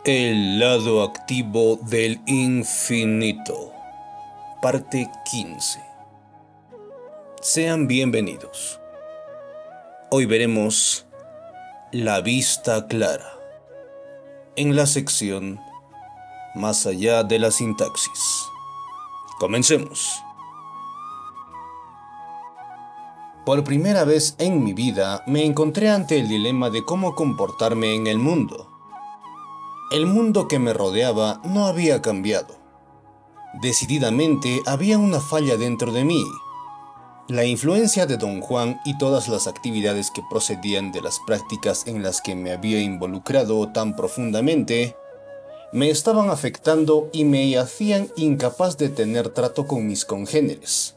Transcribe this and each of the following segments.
El lado activo del infinito. Parte 15. Sean bienvenidos. Hoy veremos la vista clara en la sección Más allá de la sintaxis. Comencemos. Por primera vez en mi vida me encontré ante el dilema de cómo comportarme en el mundo. El mundo que me rodeaba no había cambiado. Decididamente había una falla dentro de mí. La influencia de Don Juan y todas las actividades que procedían de las prácticas en las que me había involucrado tan profundamente me estaban afectando y me hacían incapaz de tener trato con mis congéneres.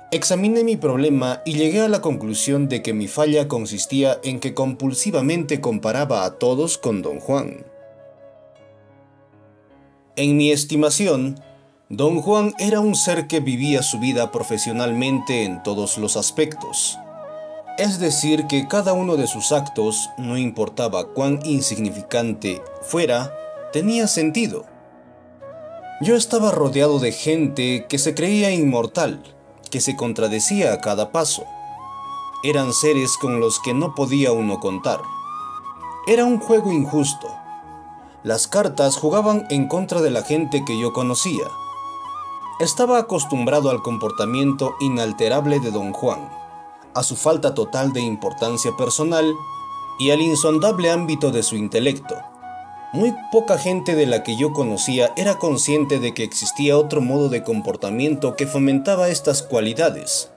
Examiné mi problema y llegué a la conclusión de que mi falla consistía en que compulsivamente comparaba a todos con Don Juan. En mi estimación, Don Juan era un ser que vivía su vida profesionalmente en todos los aspectos. Es decir, que cada uno de sus actos, no importaba cuán insignificante fuera, tenía sentido. Yo estaba rodeado de gente que se creía inmortal, que se contradecía a cada paso. Eran seres con los que no podía uno contar. Era un juego injusto. Las cartas jugaban en contra de la gente que yo conocía. Estaba acostumbrado al comportamiento inalterable de Don Juan, a su falta total de importancia personal y al insondable ámbito de su intelecto. Muy poca gente de la que yo conocía era consciente de que existía otro modo de comportamiento que fomentaba estas cualidades.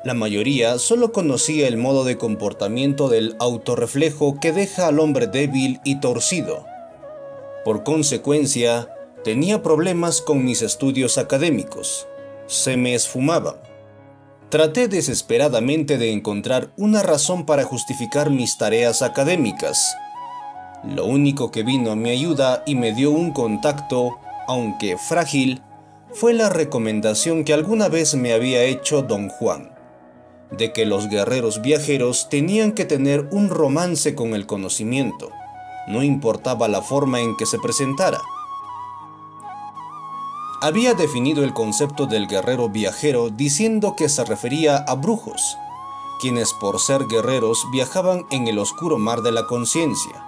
La mayoría solo conocía el modo de comportamiento del autorreflejo que deja al hombre débil y torcido. Por consecuencia, tenía problemas con mis estudios académicos. Se me esfumaban. Traté desesperadamente de encontrar una razón para justificar mis tareas académicas. Lo único que vino a mi ayuda y me dio un contacto, aunque frágil, fue la recomendación que alguna vez me había hecho Don Juan, de que los guerreros viajeros tenían que tener un romance con el conocimiento, no importaba la forma en que se presentara. Había definido el concepto del guerrero viajero diciendo que se refería a brujos, quienes por ser guerreros viajaban en el oscuro mar de la conciencia.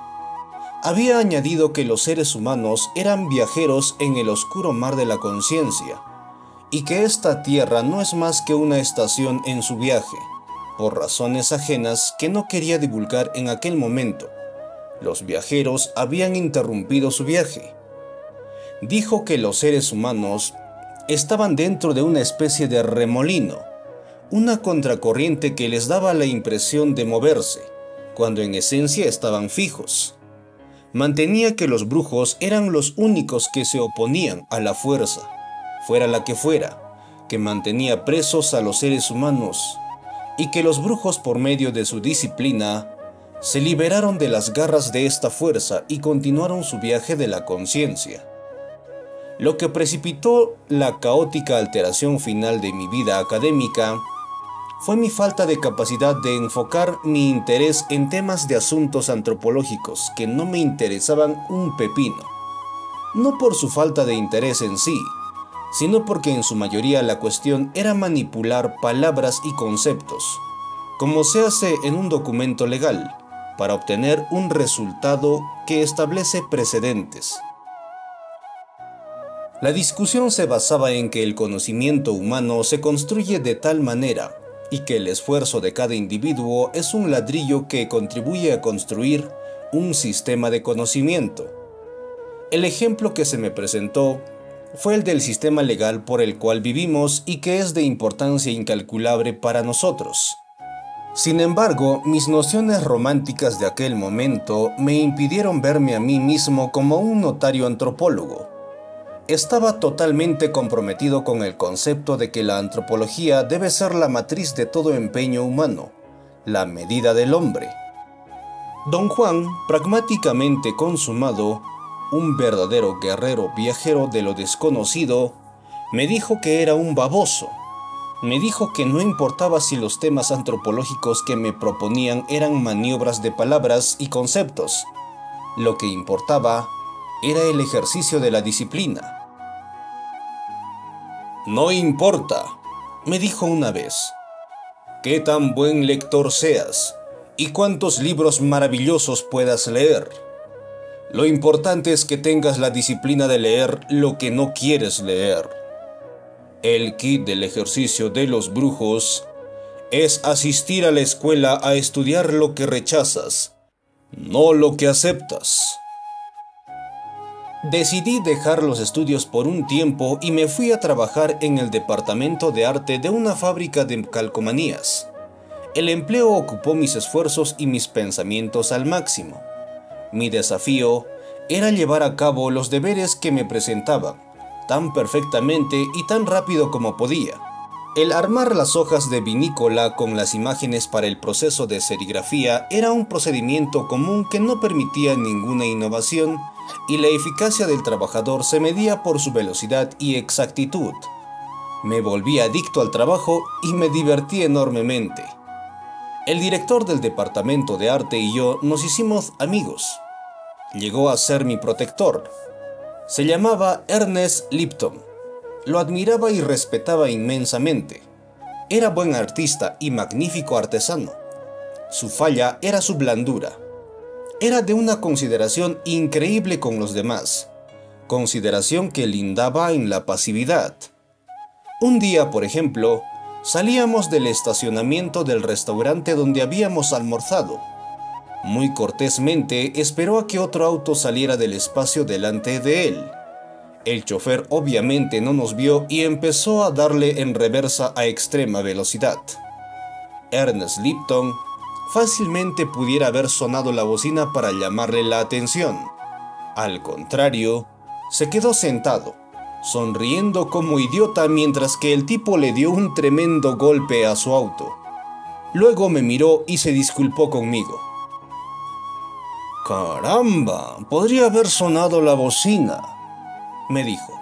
Había añadido que los seres humanos eran viajeros en el oscuro mar de la conciencia, y que esta tierra no es más que una estación en su viaje, por razones ajenas que no quería divulgar en aquel momento. Los viajeros habían interrumpido su viaje. Dijo que los seres humanos estaban dentro de una especie de remolino, una contracorriente que les daba la impresión de moverse, cuando en esencia estaban fijos. Mantenía que los brujos eran los únicos que se oponían a la fuerza, fuera la que fuera, que mantenía presos a los seres humanos, y que los brujos por medio de su disciplina se liberaron de las garras de esta fuerza y continuaron su viaje de la conciencia. Lo que precipitó la caótica alteración final de mi vida académica fue mi falta de capacidad de enfocar mi interés en temas de asuntos antropológicos que no me interesaban un pepino. No por su falta de interés en sí, sino porque en su mayoría la cuestión era manipular palabras y conceptos, como se hace en un documento legal, para obtener un resultado que establece precedentes. La discusión se basaba en que el conocimiento humano se construye de tal manera y que el esfuerzo de cada individuo es un ladrillo que contribuye a construir un sistema de conocimiento. El ejemplo que se me presentó fue el del sistema legal por el cual vivimos y que es de importancia incalculable para nosotros. Sin embargo, mis nociones románticas de aquel momento me impidieron verme a mí mismo como un notario antropólogo. Estaba totalmente comprometido con el concepto de que la antropología debe ser la matriz de todo empeño humano, la medida del hombre. Don Juan, pragmáticamente consumado, un verdadero guerrero viajero de lo desconocido, me dijo que era un baboso. Me dijo que no importaba si los temas antropológicos que me proponían eran maniobras de palabras y conceptos. Lo que importaba era el ejercicio de la disciplina. No importa, me dijo una vez, qué tan buen lector seas y cuántos libros maravillosos puedas leer. Lo importante es que tengas la disciplina de leer lo que no quieres leer. El kit del ejercicio de los brujos es asistir a la escuela a estudiar lo que rechazas, no lo que aceptas. Decidí dejar los estudios por un tiempo y me fui a trabajar en el departamento de arte de una fábrica de calcomanías. El empleo ocupó mis esfuerzos y mis pensamientos al máximo. Mi desafío era llevar a cabo los deberes que me presentaban, tan perfectamente y tan rápido como podía. El armar las hojas de vinícola con las imágenes para el proceso de serigrafía era un procedimiento común que no permitía ninguna innovación y la eficacia del trabajador se medía por su velocidad y exactitud. Me volví adicto al trabajo y me divertí enormemente. El director del departamento de arte y yo nos hicimos amigos. Llegó a ser mi protector. Se llamaba Ernest Lipton. Lo admiraba y respetaba inmensamente. Era buen artista y magnífico artesano. Su falla era su blandura. Era de una consideración increíble con los demás, consideración que lindaba en la pasividad. Un día, por ejemplo, salíamos del estacionamiento del restaurante donde habíamos almorzado. Muy cortésmente esperó a que otro auto saliera del espacio delante de él. El chofer obviamente no nos vio y empezó a darle en reversa a extrema velocidad. Ernest Lipton fácilmente pudiera haber sonado la bocina para llamarle la atención. Al contrario, se quedó sentado, sonriendo como idiota mientras que el tipo le dio un tremendo golpe a su auto. Luego me miró y se disculpó conmigo. «Caramba, podría haber sonado la bocina», me dijo,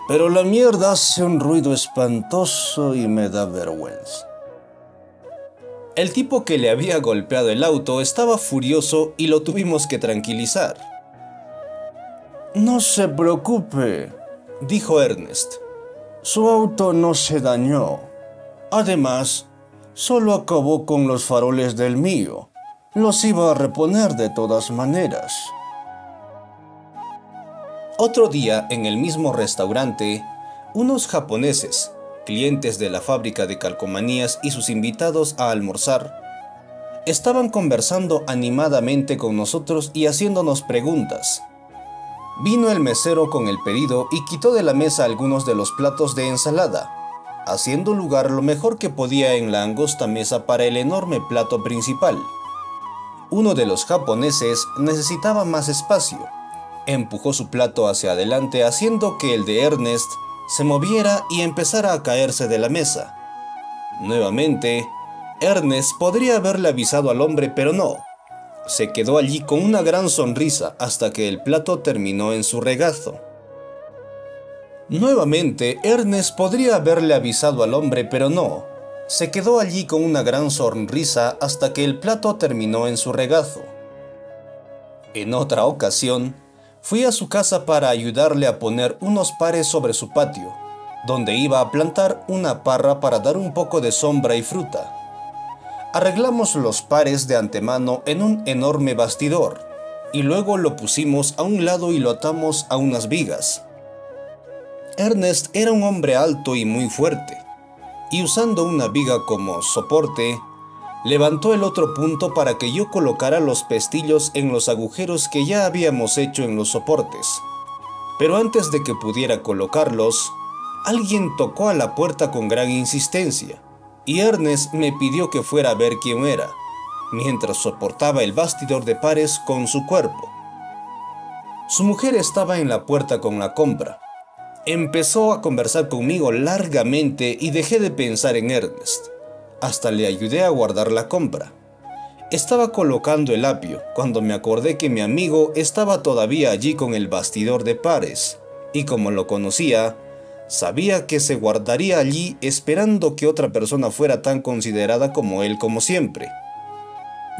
«pero la mierda hace un ruido espantoso y me da vergüenza». El tipo que le había golpeado el auto estaba furioso y lo tuvimos que tranquilizar. «No se preocupe», dijo Ernest. «Su auto no se dañó. Además, solo acabó con los faroles del mío. Los iba a reponer de todas maneras». Otro día, en el mismo restaurante, unos japoneses, clientes de la fábrica de calcomanías y sus invitados a almorzar, estaban conversando animadamente con nosotros y haciéndonos preguntas. Vino el mesero con el pedido y quitó de la mesa algunos de los platos de ensalada, haciendo lugar lo mejor que podía en la angosta mesa para el enorme plato principal. Uno de los japoneses necesitaba más espacio. Empujó su plato hacia adelante haciendo que el de Ernest se moviera y empezara a caerse de la mesa. Nuevamente, Ernest podría haberle avisado al hombre, pero no. Se quedó allí con una gran sonrisa hasta que el plato terminó en su regazo. Nuevamente, Ernest podría haberle avisado al hombre, pero no. Se quedó allí con una gran sonrisa hasta que el plato terminó en su regazo. En otra ocasión, fui a su casa para ayudarle a poner unos pares sobre su patio, donde iba a plantar una parra para dar un poco de sombra y fruta. Arreglamos los pares de antemano en un enorme bastidor, y luego lo pusimos a un lado y lo atamos a unas vigas. Ernest era un hombre alto y muy fuerte, y usando una viga como soporte, levantó el otro punto para que yo colocara los pestillos en los agujeros que ya habíamos hecho en los soportes. Pero antes de que pudiera colocarlos, alguien tocó a la puerta con gran insistencia, y Ernest me pidió que fuera a ver quién era, mientras soportaba el bastidor de pares con su cuerpo. Su mujer estaba en la puerta con la compra. Empezó a conversar conmigo largamente y dejé de pensar en Ernest. Hasta le ayudé a guardar la compra. Estaba colocando el apio cuando me acordé que mi amigo estaba todavía allí con el bastidor de pares, y como lo conocía, sabía que se guardaría allí esperando que otra persona fuera tan considerada como él como siempre.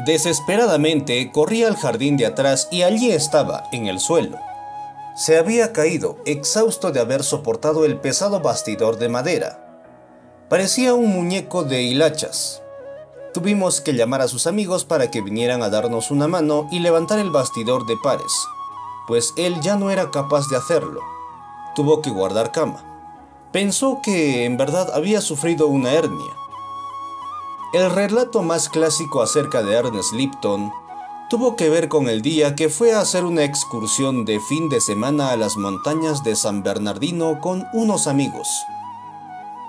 Desesperadamente corrí al jardín de atrás y allí estaba, en el suelo, Se había caído, exhausto de haber soportado el pesado bastidor de madera. Parecía un muñeco de hilachas. Tuvimos que llamar a sus amigos para que vinieran a darnos una mano y levantar el bastidor de pares, pues él ya no era capaz de hacerlo. Tuvo que guardar cama. Pensó que en verdad había sufrido una hernia. El relato más clásico acerca de Ernest Lipton tuvo que ver con el día que fue a hacer una excursión de fin de semana a las montañas de San Bernardino con unos amigos.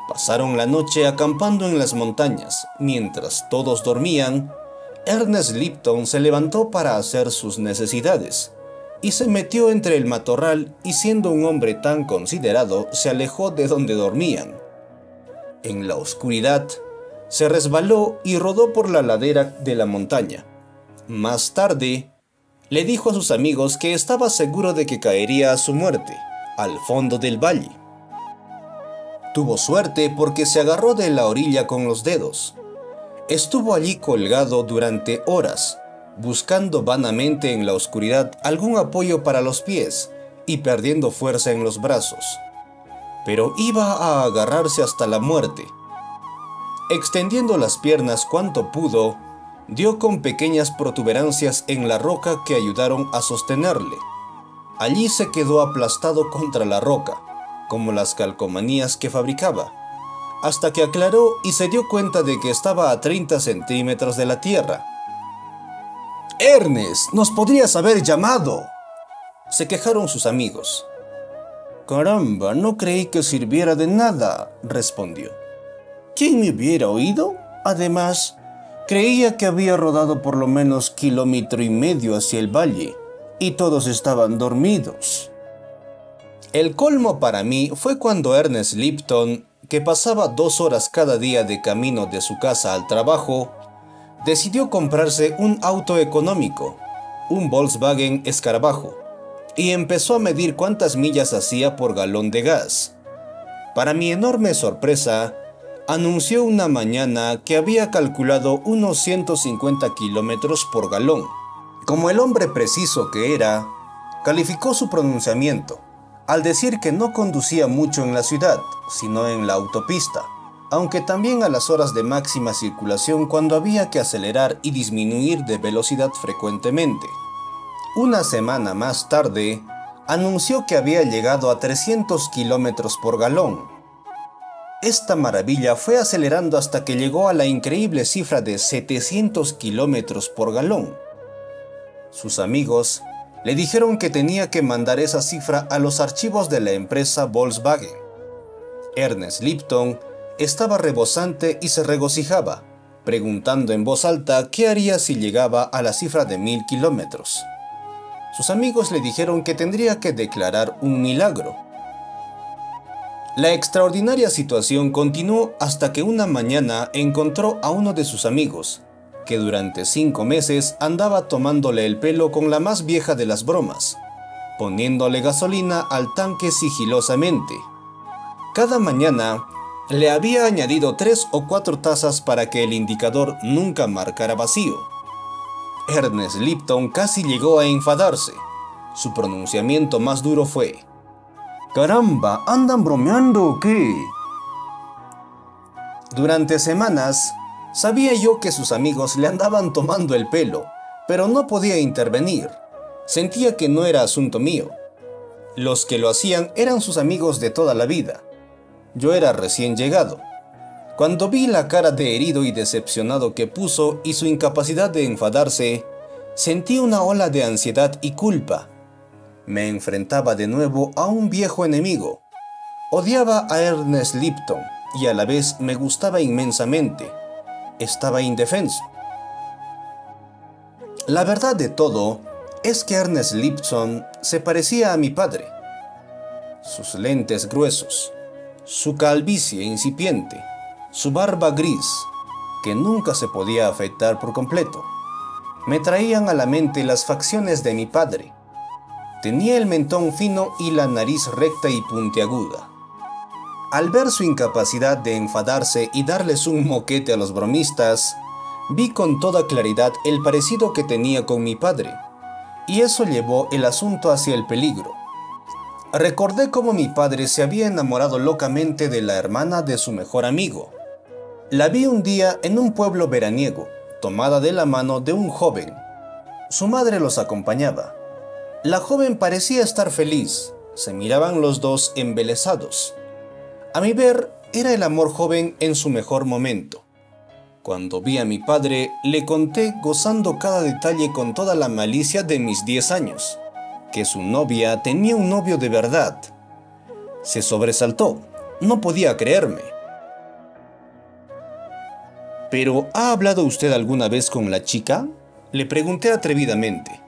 Pasaron la noche acampando en las montañas. Mientras todos dormían, Ernest Lipton se levantó para hacer sus necesidades y se metió entre el matorral y, siendo un hombre tan considerado, se alejó de donde dormían. En la oscuridad, se resbaló y rodó por la ladera de la montaña. Más tarde, le dijo a sus amigos que estaba seguro de que caería a su muerte, al fondo del valle. Tuvo suerte porque se agarró de la orilla con los dedos. Estuvo allí colgado durante horas, buscando vanamente en la oscuridad algún apoyo para los pies y perdiendo fuerza en los brazos. Pero iba a agarrarse hasta la muerte. Extendiendo las piernas cuanto pudo, dio con pequeñas protuberancias en la roca que ayudaron a sostenerle. Allí se quedó aplastado contra la roca, como las calcomanías que fabricaba, hasta que aclaró y se dio cuenta de que estaba a 30 centímetros de la tierra. «Ernest, nos podrías haber llamado», se quejaron sus amigos. «Caramba, no creí que sirviera de nada», respondió. «¿Quién me hubiera oído? Además, creía que había rodado por lo menos 1,5 kilómetros hacia el valle, y todos estaban dormidos». El colmo para mí fue cuando Ernest Lipton, que pasaba 2 horas cada día de camino de su casa al trabajo, decidió comprarse un auto económico, un Volkswagen Escarabajo, y empezó a medir cuántas millas hacía por galón de gas. Para mi enorme sorpresa, anunció una mañana que había calculado unos 150 kilómetros por galón. Como el hombre preciso que era, calificó su pronunciamiento, al decir que no conducía mucho en la ciudad, sino en la autopista, aunque también a las horas de máxima circulación cuando había que acelerar y disminuir de velocidad frecuentemente. Una semana más tarde, anunció que había llegado a 300 kilómetros por galón. Esta maravilla fue acelerando hasta que llegó a la increíble cifra de 700 kilómetros por galón. Sus amigos le dijeron que tenía que mandar esa cifra a los archivos de la empresa Volkswagen. Ernest Lipton estaba rebosante y se regocijaba, preguntando en voz alta qué haría si llegaba a la cifra de 1,000 kilómetros. Sus amigos le dijeron que tendría que declarar un milagro. La extraordinaria situación continuó hasta que una mañana encontró a uno de sus amigos, que durante 5 meses andaba tomándole el pelo con la más vieja de las bromas, poniéndole gasolina al tanque sigilosamente. Cada mañana le había añadido 3 o 4 tazas para que el indicador nunca marcara vacío. Ernest Lipton casi llegó a enfadarse. Su pronunciamiento más duro fue: «¡Caramba! ¿Andan bromeando o qué?». Durante semanas, sabía yo que sus amigos le andaban tomando el pelo, pero no podía intervenir. Sentía que no era asunto mío. Los que lo hacían eran sus amigos de toda la vida. Yo era recién llegado. Cuando vi la cara de herido y decepcionado que puso y su incapacidad de enfadarse, sentí una ola de ansiedad y culpa. Me enfrentaba de nuevo a un viejo enemigo. Odiaba a Ernest Lipton y a la vez me gustaba inmensamente. Estaba indefenso. La verdad de todo es que Ernest Lipton se parecía a mi padre. Sus lentes gruesos, su calvicie incipiente, su barba gris, que nunca se podía afeitar por completo, me traían a la mente las facciones de mi padre. Tenía el mentón fino y la nariz recta y puntiaguda. Al ver su incapacidad de enfadarse y darles un moquete a los bromistas, vi con toda claridad el parecido que tenía con mi padre, y eso llevó el asunto hacia el peligro. Recordé cómo mi padre se había enamorado locamente de la hermana de su mejor amigo. La vi un día en un pueblo veraniego, tomada de la mano de un joven. Su madre los acompañaba. La joven parecía estar feliz, se miraban los dos embelesados. A mi ver, era el amor joven en su mejor momento. Cuando vi a mi padre, le conté, gozando cada detalle con toda la malicia de mis 10 años, que su novia tenía un novio de verdad. Se sobresaltó, no podía creerme. ¿Pero ha hablado usted alguna vez con la chica?, le pregunté atrevidamente.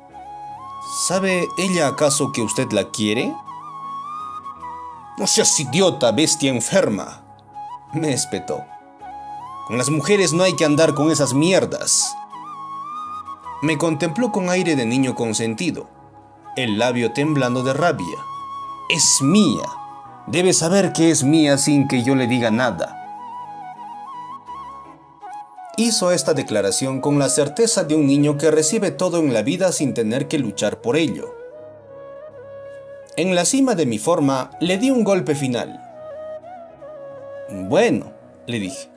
¿Sabe ella acaso que usted la quiere? No seas idiota, bestia enferma, me espetó. Con las mujeres no hay que andar con esas mierdas. Me contempló con aire de niño consentido, el labio temblando de rabia. Es mía. Debe saber que es mía sin que yo le diga nada. Hizo esta declaración con la certeza de un niño que recibe todo en la vida sin tener que luchar por ello. En la cima de mi forma, le di un golpe final. Bueno, le dije,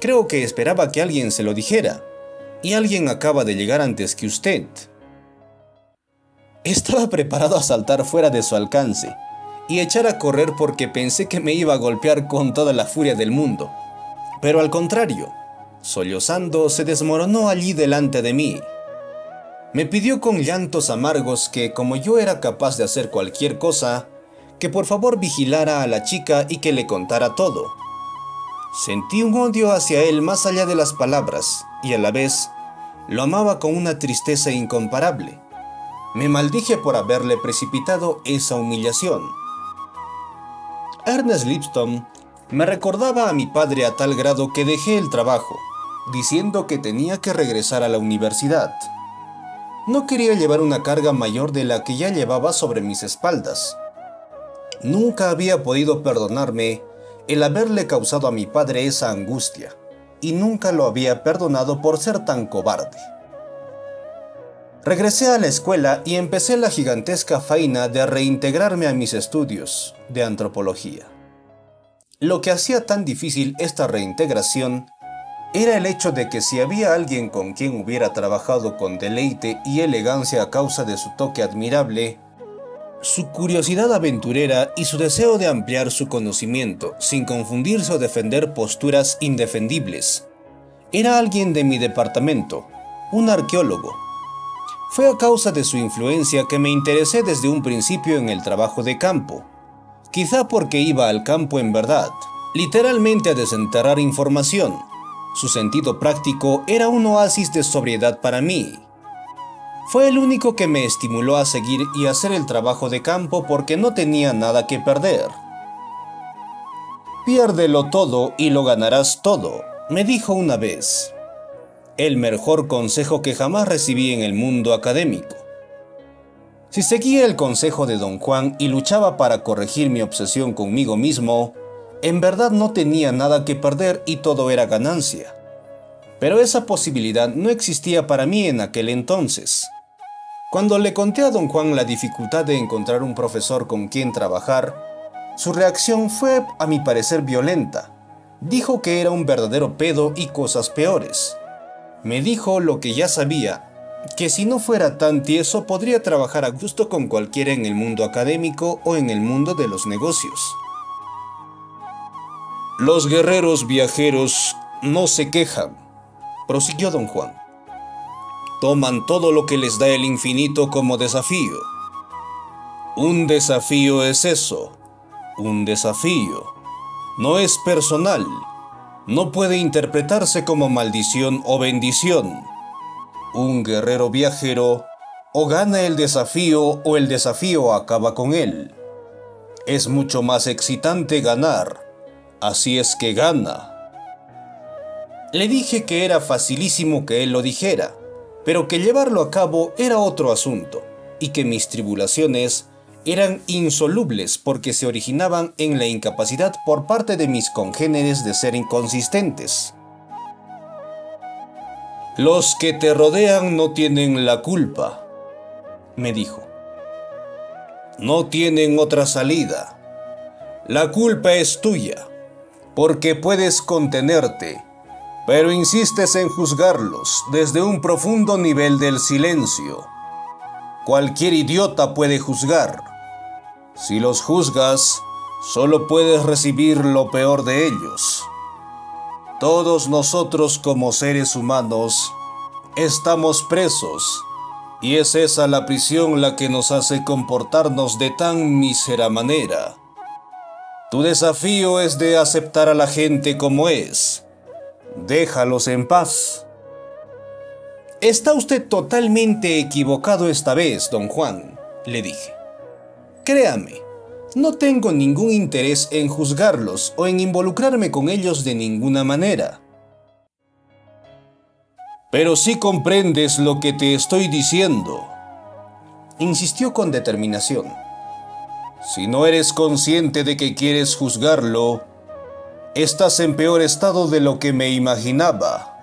creo que esperaba que alguien se lo dijera, y alguien acaba de llegar antes que usted. Estaba preparado a saltar fuera de su alcance y echar a correr porque pensé que me iba a golpear con toda la furia del mundo, pero al contrario, sollozando, se desmoronó allí delante de mí. Me pidió con llantos amargos que, como yo era capaz de hacer cualquier cosa, que por favor vigilara a la chica y que le contara todo. Sentí un odio hacia él más allá de las palabras, y a la vez lo amaba con una tristeza incomparable. Me maldije por haberle precipitado esa humillación. Ernest Lipscomb me recordaba a mi padre a tal grado que dejé el trabajo, diciendo que tenía que regresar a la universidad. No quería llevar una carga mayor de la que ya llevaba sobre mis espaldas. Nunca había podido perdonarme el haberle causado a mi padre esa angustia, y nunca lo había perdonado por ser tan cobarde. Regresé a la escuela y empecé la gigantesca faena de reintegrarme a mis estudios de antropología. Lo que hacía tan difícil esta reintegración era el hecho de que si había alguien con quien hubiera trabajado con deleite y elegancia a causa de su toque admirable, su curiosidad aventurera y su deseo de ampliar su conocimiento sin confundirse o defender posturas indefendibles, era alguien de mi departamento, un arqueólogo. Fue a causa de su influencia que me interesé desde un principio en el trabajo de campo, quizá porque iba al campo en verdad, literalmente a desenterrar información. Su sentido práctico era un oasis de sobriedad para mí. Fue el único que me estimuló a seguir y hacer el trabajo de campo porque no tenía nada que perder. Piérdelo todo y lo ganarás todo, me dijo una vez. El mejor consejo que jamás recibí en el mundo académico. Si seguía el consejo de don Juan y luchaba para corregir mi obsesión conmigo mismo, en verdad no tenía nada que perder y todo era ganancia. Pero esa posibilidad no existía para mí en aquel entonces. Cuando le conté a don Juan la dificultad de encontrar un profesor con quien trabajar, su reacción fue, a mi parecer, violenta. Dijo que era un verdadero pedo y cosas peores. Me dijo lo que ya sabía, que si no fuera tan tieso podría trabajar a gusto con cualquiera en el mundo académico o en el mundo de los negocios. Los guerreros viajeros no se quejan, prosiguió don Juan. Toman todo lo que les da el infinito como desafío. Un desafío es eso, un desafío. No es personal, no puede interpretarse como maldición o bendición. Un guerrero viajero o gana el desafío o el desafío acaba con él. Es mucho más excitante ganar, así es que gana. Le dije que era facilísimo que él lo dijera, pero que llevarlo a cabo era otro asunto, y que mis tribulaciones eran insolubles porque se originaban en la incapacidad por parte de mis congéneres de ser inconsistentes. Los que te rodean no tienen la culpa, me dijo. no tienen otra salida. La culpa es tuya, porque puedes contenerte, pero insistes en juzgarlos desde un profundo nivel del silencio. Cualquier idiota puede juzgar. Si los juzgas, solo puedes recibir lo peor de ellos. Todos nosotros como seres humanos estamos presos, y es esa la prisión la que nos hace comportarnos de tan mísera manera. Tu desafío es de aceptar a la gente como es. Déjalos en paz. Está usted totalmente equivocado esta vez, don Juan, le dije. Créame, no tengo ningún interés en juzgarlos o en involucrarme con ellos de ninguna manera. Pero sí comprendes lo que te estoy diciendo, insistió con determinación. Si no eres consciente de que quieres juzgarlo, estás en peor estado de lo que me imaginaba.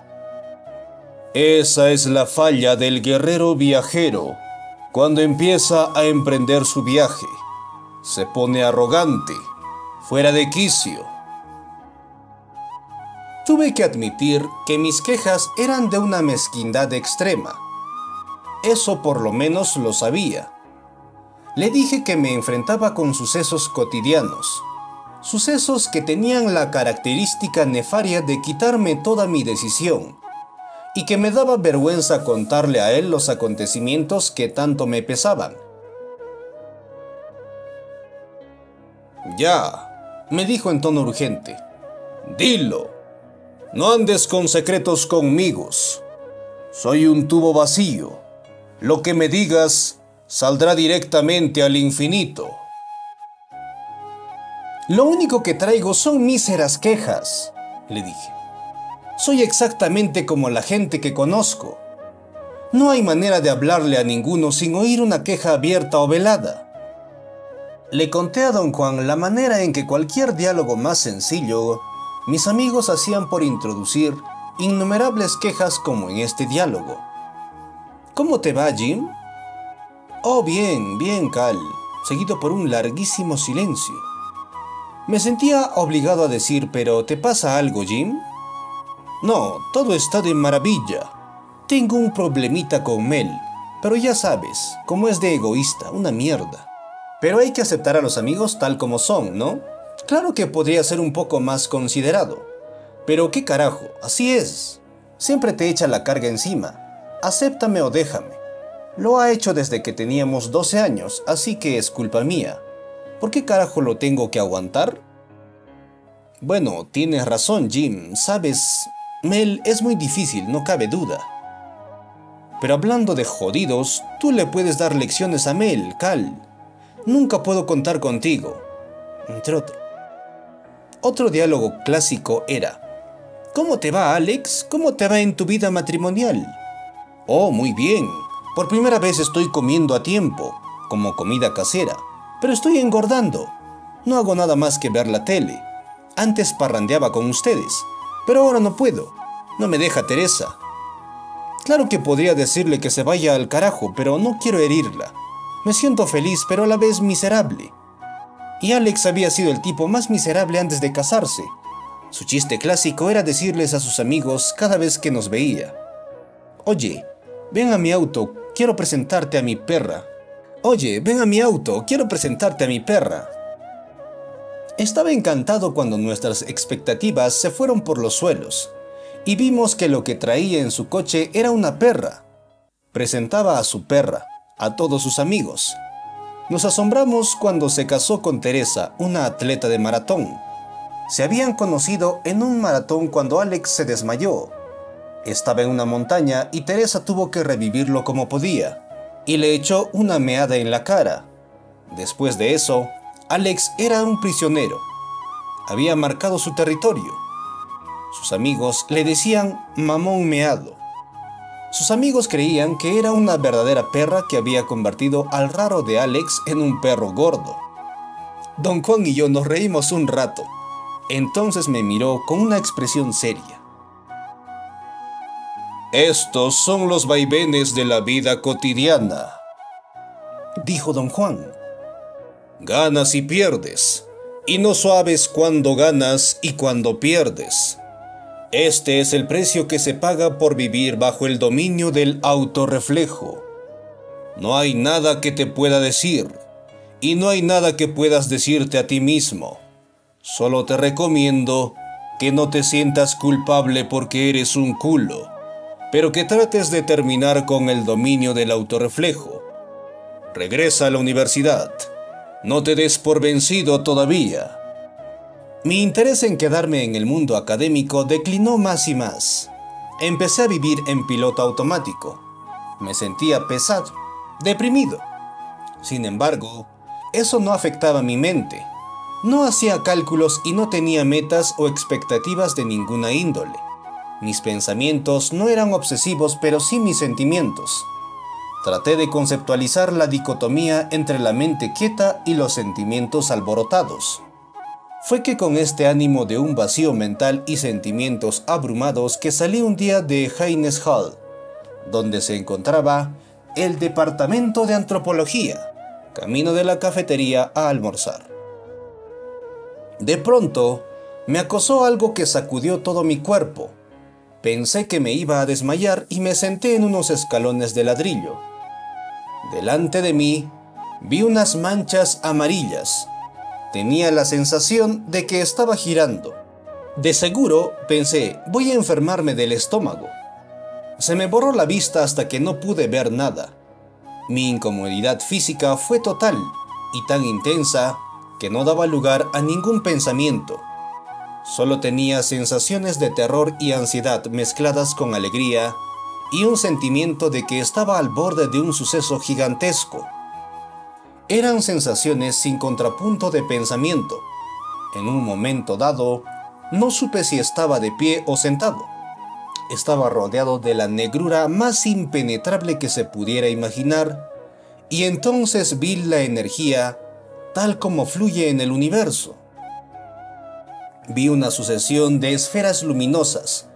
Esa es la falla del guerrero viajero cuando empieza a emprender su viaje. Se pone arrogante, fuera de quicio. Tuve que admitir que mis quejas eran de una mezquindad extrema. Eso por lo menos lo sabía. Le dije que me enfrentaba con sucesos cotidianos, sucesos que tenían la característica nefaria de quitarme toda mi decisión, y que me daba vergüenza contarle a él los acontecimientos que tanto me pesaban. Ya, me dijo en tono urgente. Dilo, no andes con secretos conmigo. Soy un tubo vacío. Lo que me digas saldrá directamente al infinito. Lo único que traigo son míseras quejas, le dije. Soy exactamente como la gente que conozco. No hay manera de hablarle a ninguno sin oír una queja abierta o velada. Le conté a don Juan la manera en que cualquier diálogo más sencillo, mis amigos hacían por introducir innumerables quejas como en este diálogo. ¿Cómo te va, Jim? Oh, bien, bien, Cal, seguido por un larguísimo silencio. Me sentía obligado a decir, ¿pero te pasa algo, Jim? No, todo está de maravilla. Tengo un problemita con Mel, pero ya sabes, como es de egoísta, una mierda. Pero hay que aceptar a los amigos tal como son, ¿no? Claro que podría ser un poco más considerado. Pero qué carajo, así es. Siempre te echa la carga encima. Acéptame o déjame. Lo ha hecho desde que teníamos 12 años, así que es culpa mía. ¿Por qué carajo lo tengo que aguantar? Bueno, tienes razón, Jim. Sabes, Mel es muy difícil, no cabe duda. Pero hablando de jodidos, tú le puedes dar lecciones a Mel, Cal. Nunca puedo contar contigo. Entre otros. Otro diálogo clásico era: ¿cómo te va, Alex? ¿Cómo te va en tu vida matrimonial? Oh, muy bien. Por primera vez estoy comiendo a tiempo, como comida casera, pero estoy engordando. No hago nada más que ver la tele. Antes parrandeaba con ustedes, pero ahora no puedo. No me deja Teresa. Claro que podría decirle que se vaya al carajo, pero no quiero herirla. Me siento feliz, pero a la vez miserable. Y Alex había sido el tipo más miserable antes de casarse. Su chiste clásico era decirles a sus amigos cada vez que nos veía: Oye, ven a mi auto, quiero presentarte a mi perra. Oye, ven a mi auto, quiero presentarte a mi perra. Estaba encantado cuando nuestras expectativas se fueron por los suelos y vimos que lo que traía en su coche era una perra. Presentaba a su perra a todos sus amigos. Nos asombramos cuando se casó con Teresa, una atleta de maratón. Se habían conocido en un maratón cuando Alex se desmayó. Estaba en una montaña y Teresa tuvo que revivirlo como podía, y le echó una meada en la cara. Después de eso, Alex era un prisionero. Había marcado su territorio. Sus amigos le decían mamón meado. Sus amigos creían que era una verdadera perra que había convertido al raro de Alex en un perro gordo. Don Juan y yo nos reímos un rato. Entonces me miró con una expresión seria. Estos son los vaivenes de la vida cotidiana, dijo don Juan. Ganas y pierdes, y no sabes cuándo ganas y cuándo pierdes. Este es el precio que se paga por vivir bajo el dominio del autorreflejo. No hay nada que te pueda decir, y no hay nada que puedas decirte a ti mismo. Solo te recomiendo que no te sientas culpable porque eres un culo, pero que trates de terminar con el dominio del autorreflejo. Regresa a la universidad. No te des por vencido todavía. Mi interés en quedarme en el mundo académico declinó más y más. Empecé a vivir en piloto automático. Me sentía pesado, deprimido. Sin embargo, eso no afectaba mi mente. No hacía cálculos y no tenía metas o expectativas de ninguna índole. Mis pensamientos no eran obsesivos, pero sí mis sentimientos. Traté de conceptualizar la dicotomía entre la mente quieta y los sentimientos alborotados. Fue que con este ánimo de un vacío mental y sentimientos abrumados que salí un día de Haines Hall, donde se encontraba el departamento de antropología, camino de la cafetería a almorzar. De pronto, me acosó algo que sacudió todo mi cuerpo. Pensé que me iba a desmayar y me senté en unos escalones de ladrillo. Delante de mí, vi unas manchas amarillas. Tenía la sensación de que estaba girando. De seguro, pensé, voy a enfermarme del estómago. Se me borró la vista hasta que no pude ver nada. Mi incomodidad física fue total y tan intensa que no daba lugar a ningún pensamiento. Solo tenía sensaciones de terror y ansiedad mezcladas con alegría y un sentimiento de que estaba al borde de un suceso gigantesco. Eran sensaciones sin contrapunto de pensamiento. En un momento dado, no supe si estaba de pie o sentado. Estaba rodeado de la negrura más impenetrable que se pudiera imaginar, y entonces vi la energía tal como fluye en el universo. Vi una sucesión de esferas luminosas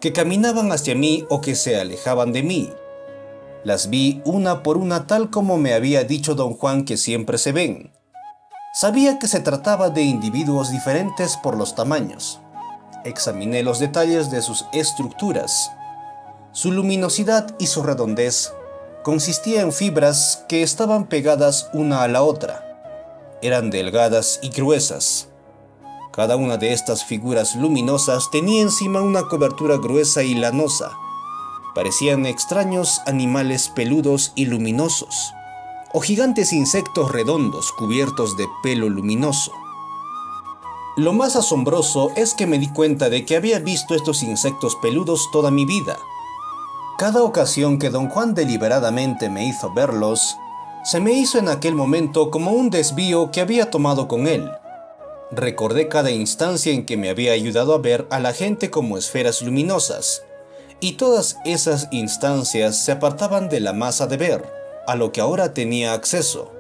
que caminaban hacia mí o que se alejaban de mí. Las vi una por una tal como me había dicho don Juan que siempre se ven. Sabía que se trataba de individuos diferentes por los tamaños. Examiné los detalles de sus estructuras. Su luminosidad y su redondez consistía en fibras que estaban pegadas una a la otra. Eran delgadas y gruesas. Cada una de estas figuras luminosas tenía encima una cobertura gruesa y lanosa. Parecían extraños animales peludos y luminosos, o gigantes insectos redondos cubiertos de pelo luminoso. Lo más asombroso es que me di cuenta de que había visto estos insectos peludos toda mi vida. Cada ocasión que don Juan deliberadamente me hizo verlos, se me hizo en aquel momento como un desvío que había tomado con él. Recordé cada instancia en que me había ayudado a ver a la gente como esferas luminosas, y todas esas instancias se apartaban de la masa de ver, a lo que ahora tenía acceso.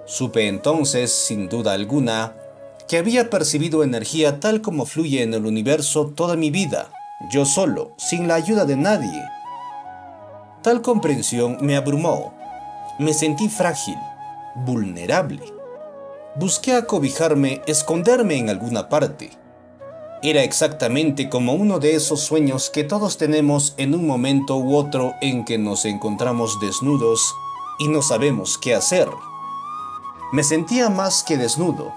Supe entonces, sin duda alguna, que había percibido energía tal como fluye en el universo toda mi vida, yo solo, sin la ayuda de nadie. Tal comprensión me abrumó. Me sentí frágil, vulnerable. Busqué acobijarme, esconderme en alguna parte. Era exactamente como uno de esos sueños que todos tenemos en un momento u otro en que nos encontramos desnudos y no sabemos qué hacer. Me sentía más que desnudo.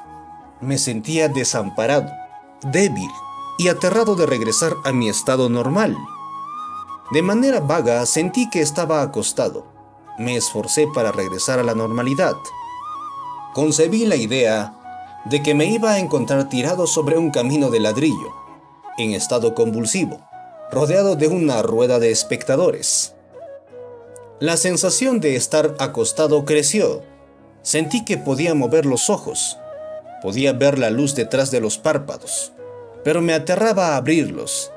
Me sentía desamparado, débil y aterrado de regresar a mi estado normal. De manera vaga sentí que estaba acostado. Me esforcé para regresar a la normalidad. Concebí la idea de que me iba a encontrar tirado sobre un camino de ladrillo, en estado convulsivo, rodeado de una rueda de espectadores. La sensación de estar acostado creció. Sentí que podía mover los ojos. Podía ver la luz detrás de los párpados, pero me aterraba abrirlos.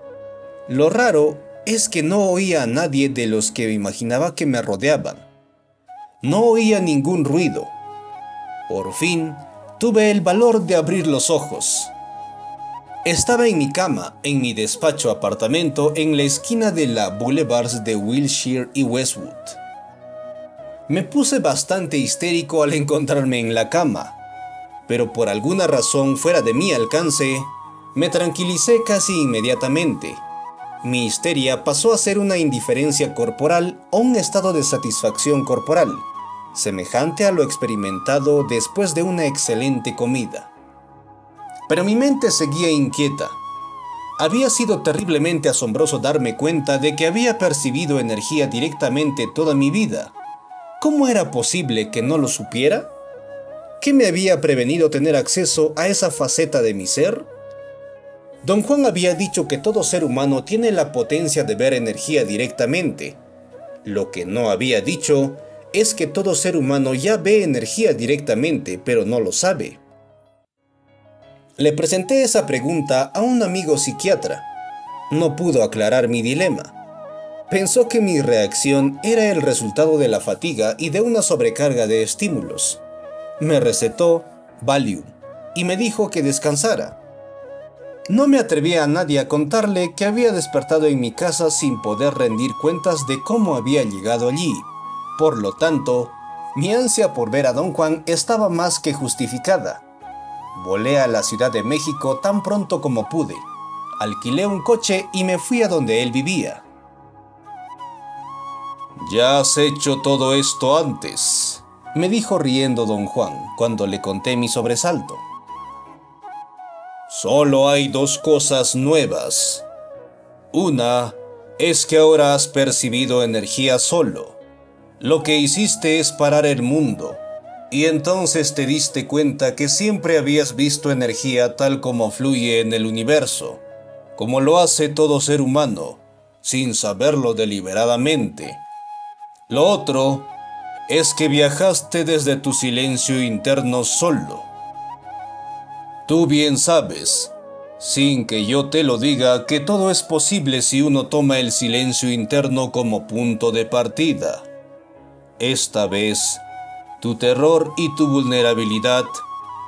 Lo raro es que no oía a nadie de los que imaginaba que me rodeaban. No oía ningún ruido. Por fin, tuve el valor de abrir los ojos. Estaba en mi cama, en mi despacho apartamento en la esquina de la Boulevards de Wilshire y Westwood. Me puse bastante histérico al encontrarme en la cama, pero por alguna razón fuera de mi alcance, me tranquilicé casi inmediatamente. Mi histeria pasó a ser una indiferencia corporal o un estado de satisfacción corporal, semejante a lo experimentado después de una excelente comida. Pero mi mente seguía inquieta. Había sido terriblemente asombroso darme cuenta de que había percibido energía directamente toda mi vida. ¿Cómo era posible que no lo supiera? ¿Qué me había prevenido tener acceso a esa faceta de mi ser? Don Juan había dicho que todo ser humano tiene la potencia de ver energía directamente. Lo que no había dicho es que todo ser humano ya ve energía directamente, pero no lo sabe. Le presenté esa pregunta a un amigo psiquiatra. No pudo aclarar mi dilema. Pensó que mi reacción era el resultado de la fatiga y de una sobrecarga de estímulos. Me recetó Valium y me dijo que descansara. No me atreví a nadie a contarle que había despertado en mi casa sin poder rendir cuentas de cómo había llegado allí. Por lo tanto, mi ansia por ver a Don Juan estaba más que justificada. Volé a la Ciudad de México tan pronto como pude. Alquilé un coche y me fui a donde él vivía. «Ya has hecho todo esto antes», me dijo riendo Don Juan cuando le conté mi sobresalto. «Solo hay dos cosas nuevas. Una es que ahora has percibido energía solo. Lo que hiciste es parar el mundo, y entonces te diste cuenta que siempre habías visto energía tal como fluye en el universo, como lo hace todo ser humano, sin saberlo deliberadamente. Lo otro es que viajaste desde tu silencio interno solo. Tú bien sabes, sin que yo te lo diga, que todo es posible si uno toma el silencio interno como punto de partida. Esta vez, tu terror y tu vulnerabilidad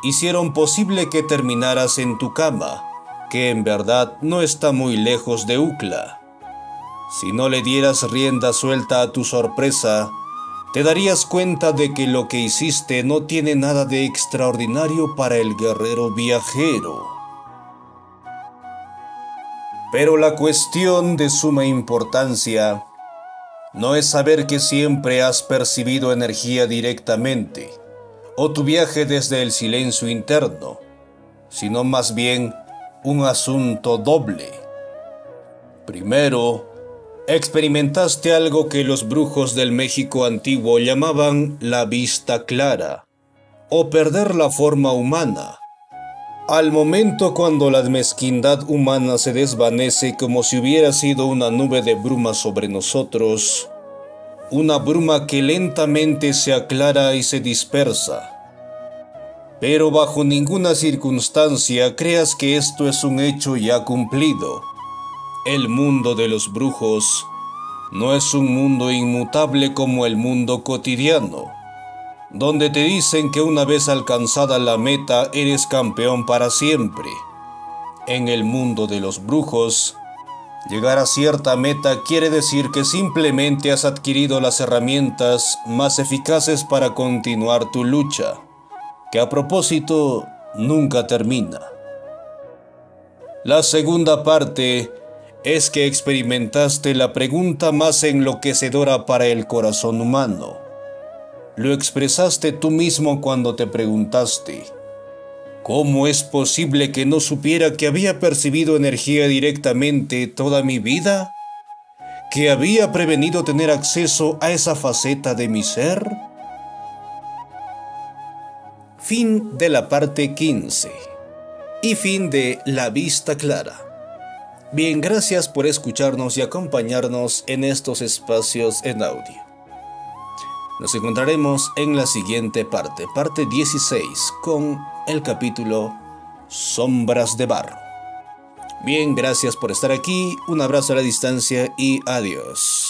hicieron posible que terminaras en tu cama, que en verdad no está muy lejos de UCLA. Si no le dieras rienda suelta a tu sorpresa, te darías cuenta de que lo que hiciste no tiene nada de extraordinario para el guerrero viajero. Pero la cuestión de suma importancia no es saber que siempre has percibido energía directamente, o tu viaje desde el silencio interno, sino más bien un asunto doble. Primero, experimentaste algo que los brujos del México antiguo llamaban la vista clara, o perder la forma humana. Al momento cuando la mezquindad humana se desvanece como si hubiera sido una nube de bruma sobre nosotros, una bruma que lentamente se aclara y se dispersa. Pero bajo ninguna circunstancia creas que esto es un hecho ya cumplido. El mundo de los brujos no es un mundo inmutable como el mundo cotidiano, donde te dicen que una vez alcanzada la meta eres campeón para siempre. En el mundo de los brujos, llegar a cierta meta quiere decir que simplemente has adquirido las herramientas más eficaces para continuar tu lucha, que a propósito nunca termina. La segunda parte es que experimentaste la pregunta más enloquecedora para el corazón humano. Lo expresaste tú mismo cuando te preguntaste: ¿cómo es posible que no supiera que había percibido energía directamente toda mi vida? ¿Que había prevenido tener acceso a esa faceta de mi ser? Fin de la parte 15 y fin de La Vista Clara. Bien, gracias por escucharnos y acompañarnos en estos espacios en audio. Nos encontraremos en la siguiente parte, parte 16, con el capítulo Sombras de Barro. Bien, gracias por estar aquí, un abrazo a la distancia y adiós.